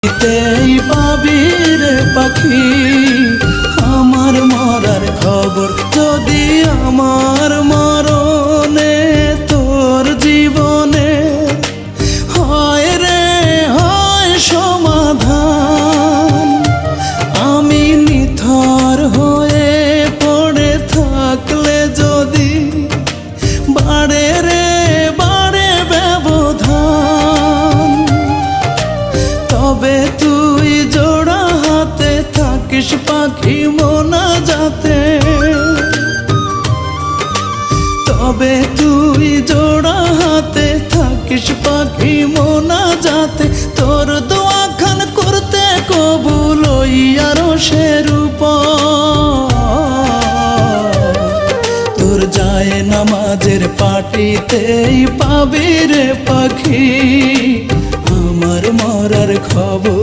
পাটিতেই পাবি রে পাখি আমার মরার খবর। যদি আমার মরণে তোর জীবনে হয় রে হয় সমাধান, আমি নিথর হয়ে পড়ে থাকলে যদি বাড়ে রে বাড়ে ব্যবধান, তবে তুই জোড়া হাতে থাকিস পাখি মোনাজাতে, তবে তুই জোড়া হাতে থাকিস পাখি মোনাজাতে। তোর দোয়া খান করতে কবুল ইয়ারো সেরূপ, তোর যায় নামাজের পাটিতেই পাবি রে পাখি আমার মরার খবর।